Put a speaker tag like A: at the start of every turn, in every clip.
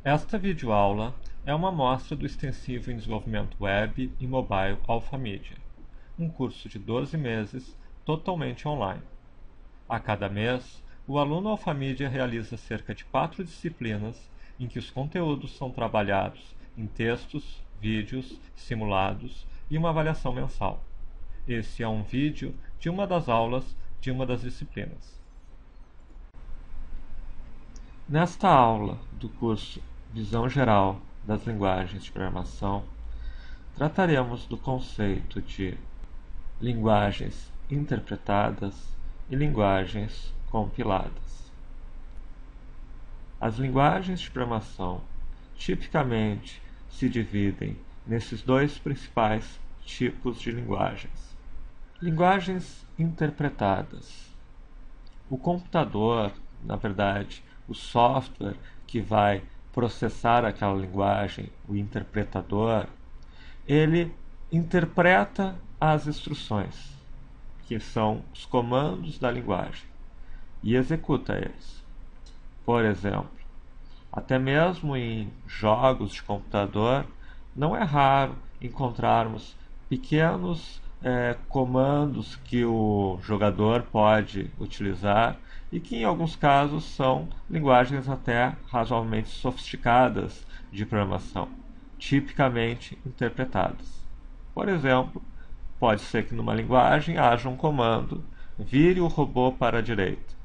A: Esta videoaula é uma amostra do extensivo em desenvolvimento web e mobile Alphamedia, um curso de 12 meses totalmente online. A cada mês, o aluno Alphamedia realiza cerca de 4 disciplinas em que os conteúdos são trabalhados em textos, vídeos, simulados e uma avaliação mensal. Esse é um vídeo de uma das aulas de uma das disciplinas. Nesta aula do curso Visão Geral das Linguagens de Programação, trataremos do conceito de linguagens interpretadas e linguagens compiladas. As linguagens de programação tipicamente se dividem nesses dois principais tipos de linguagens. Linguagens interpretadas. O computador, na verdade, o software que vai processar aquela linguagem, o interpretador, ele interpreta as instruções, que são os comandos da linguagem, e executa eles. Por exemplo, até mesmo em jogos de computador, não é raro encontrarmos pequenos comandos que o jogador pode utilizar e que em alguns casos são linguagens até razoavelmente sofisticadas de programação, tipicamente interpretadas. Por exemplo, pode ser que numa linguagem haja um comando: vire o robô para a direita.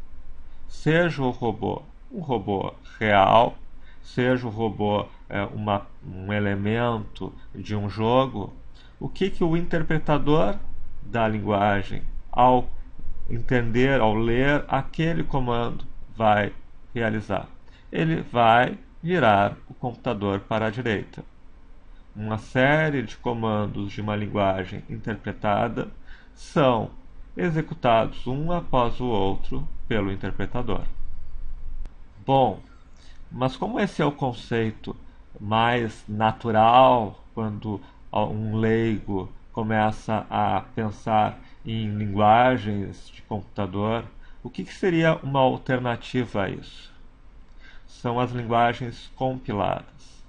A: Seja o robô um robô real, seja o robô um elemento de um jogo, o que o interpretador da linguagem, ao entender, ao ler aquele comando, vai realizar? Ele vai virar o computador para a direita. Uma série de comandos de uma linguagem interpretada são executados um após o outro pelo interpretador. Bom, mas como esse é o conceito mais natural quando um leigo começa a pensar em linguagens de computador, o que seria uma alternativa a isso? São as linguagens compiladas.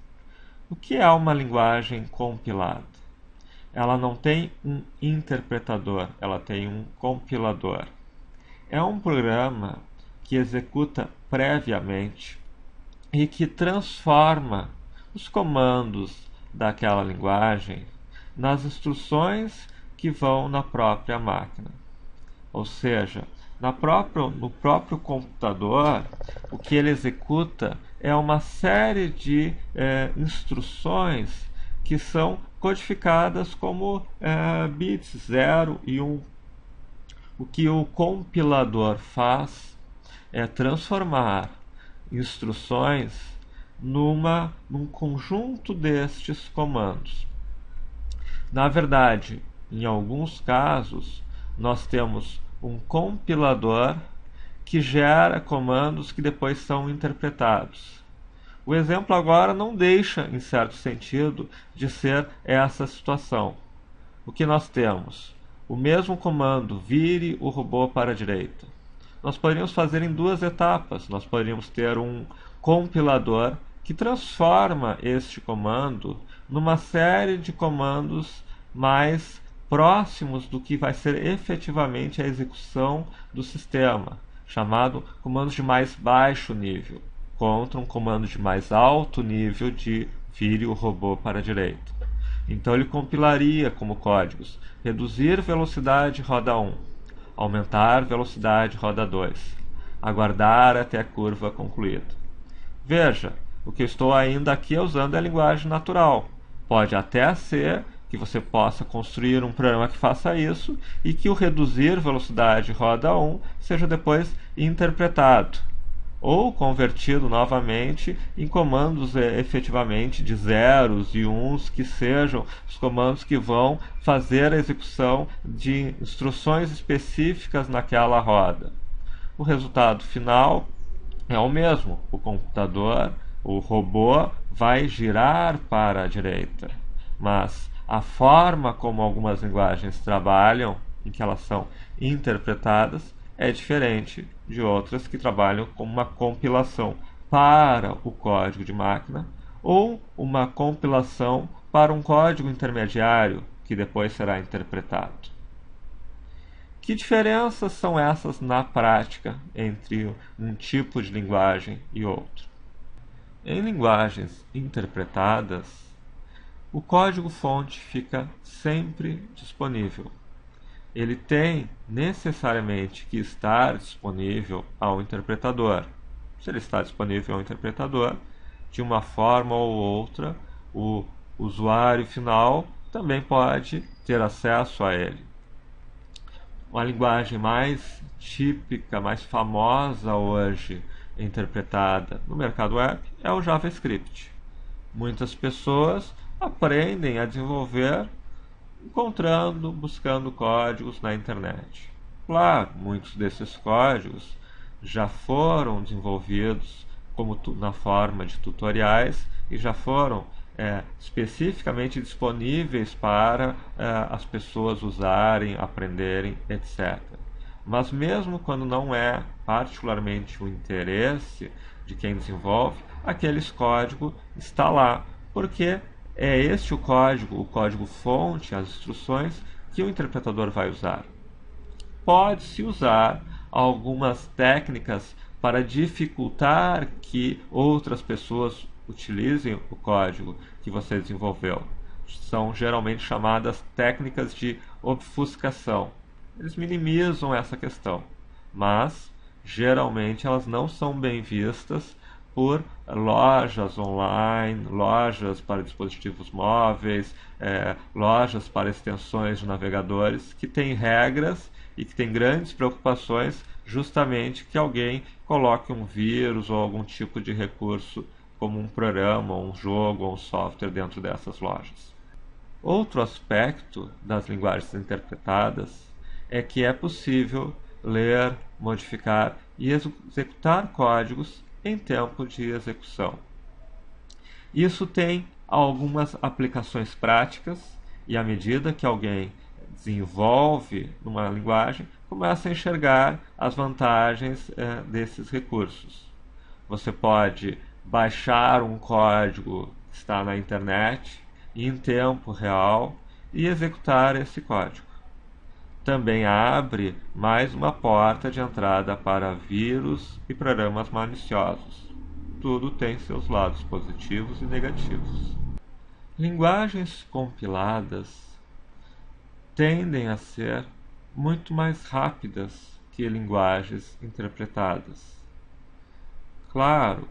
A: O que é uma linguagem compilada? Ela não tem um interpretador, ela tem um compilador. É um programa que executa previamente e que transforma os comandos daquela linguagem nas instruções que vão na própria máquina. Ou seja, no próprio computador, o que ele executa é uma série de instruções que são codificadas como bits 0 e 1. O que o compilador faz é transformar instruções num conjunto destes comandos. Na verdade, em alguns casos, nós temos um compilador que gera comandos que depois são interpretados. O exemplo agora não deixa, em certo sentido, de ser essa situação. O que nós temos? O mesmo comando, vire o robô para a direita. Nós poderíamos fazer em duas etapas. Nós poderíamos ter um compilador que transforma este comando numa série de comandos mais próximos do que vai ser efetivamente a execução do sistema, chamado comandos de mais baixo nível, contra um comando de mais alto nível de vire o robô para a direita. Então ele compilaria como códigos: reduzir velocidade roda 1, aumentar velocidade roda 2, aguardar até a curva concluída. Veja, o que eu estou ainda aqui usando é a linguagem natural. Pode até ser que você possa construir um programa que faça isso e que o reduzir velocidade roda 1 seja depois interpretado ou convertido novamente em comandos efetivamente de zeros e uns, que sejam os comandos que vão fazer a execução de instruções específicas naquela roda. O resultado final é o mesmo. O computador, o robô, vai girar para a direita, mas a forma como algumas linguagens trabalham, em que elas são interpretadas, é diferente de outras que trabalham com uma compilação, para o código de máquina ou uma compilação para um código intermediário que depois será interpretado. Que diferenças são essas na prática entre um tipo de linguagem e outro? Em linguagens interpretadas, o código-fonte fica sempre disponível. Ele tem necessariamente que estar disponível ao interpretador. Se ele está disponível ao interpretador, de uma forma ou outra, o usuário final também pode ter acesso a ele. Uma linguagem mais típica, mais famosa hoje, interpretada no mercado web, é o JavaScript. Muitas pessoas aprendem a desenvolver buscando códigos na internet. Claro, muitos desses códigos já foram desenvolvidos na forma de tutoriais e já foram especificamente disponíveis para as pessoas usarem, aprenderem, etc. Mas mesmo quando não é particularmente o interesse de quem desenvolve, aquele código está lá, porque é este o código-fonte, as instruções que o interpretador vai usar. Pode-se usar algumas técnicas para dificultar que outras pessoas utilizem o código que você desenvolveu. São geralmente chamadas técnicas de obfuscação. Eles minimizam essa questão, mas geralmente elas não são bem vistas por lojas online, lojas para dispositivos móveis, lojas para extensões de navegadores, que têm regras e que têm grandes preocupações justamente que alguém coloque um vírus ou algum tipo de recurso como um programa, um jogo ou um software dentro dessas lojas. Outro aspecto das linguagens interpretadas é que é possível ler, modificar e executar códigos em tempo de execução. Isso tem algumas aplicações práticas e à medida que alguém desenvolve uma linguagem, começa a enxergar as vantagens desses recursos. Você pode baixar um código que está na internet em tempo real e executar esse código. Também abre mais uma porta de entrada para vírus e programas maliciosos. Tudo tem seus lados positivos e negativos. Linguagens compiladas tendem a ser muito mais rápidas que linguagens interpretadas. Claro,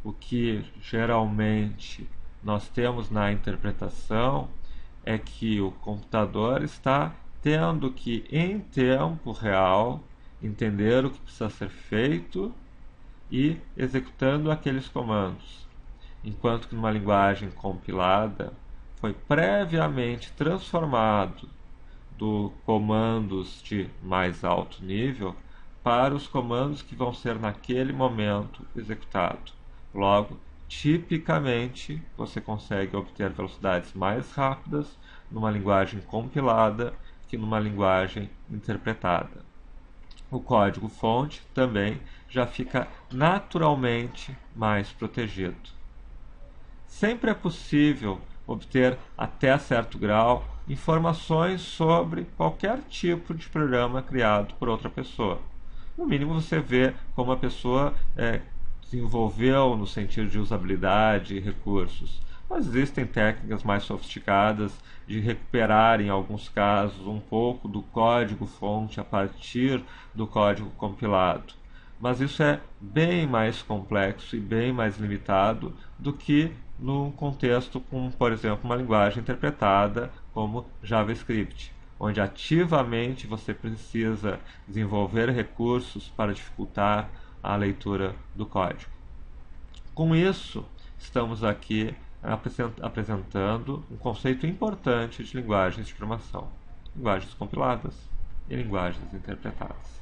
A: o que geralmente nós temos na interpretação é que o computador está tendo que, em tempo real, entender o que precisa ser feito e executando aqueles comandos. Enquanto que numa linguagem compilada foi previamente transformado dos comandos de mais alto nível para os comandos que vão ser naquele momento executados. Logo, tipicamente, você consegue obter velocidades mais rápidas numa linguagem compilada que numa linguagem interpretada. O código-fonte também já fica naturalmente mais protegido. Sempre é possível obter, até certo grau, informações sobre qualquer tipo de programa criado por outra pessoa. No mínimo, você vê como a pessoa desenvolveu no sentido de usabilidade e recursos. Mas existem técnicas mais sofisticadas de recuperar, em alguns casos, um pouco do código-fonte a partir do código compilado. Mas isso é bem mais complexo e bem mais limitado do que num contexto com, por exemplo, uma linguagem interpretada como JavaScript, onde ativamente você precisa desenvolver recursos para dificultar a leitura do código. Com isso, estamos aqui apresentando um conceito importante de linguagens de programação: linguagens compiladas e linguagens interpretadas.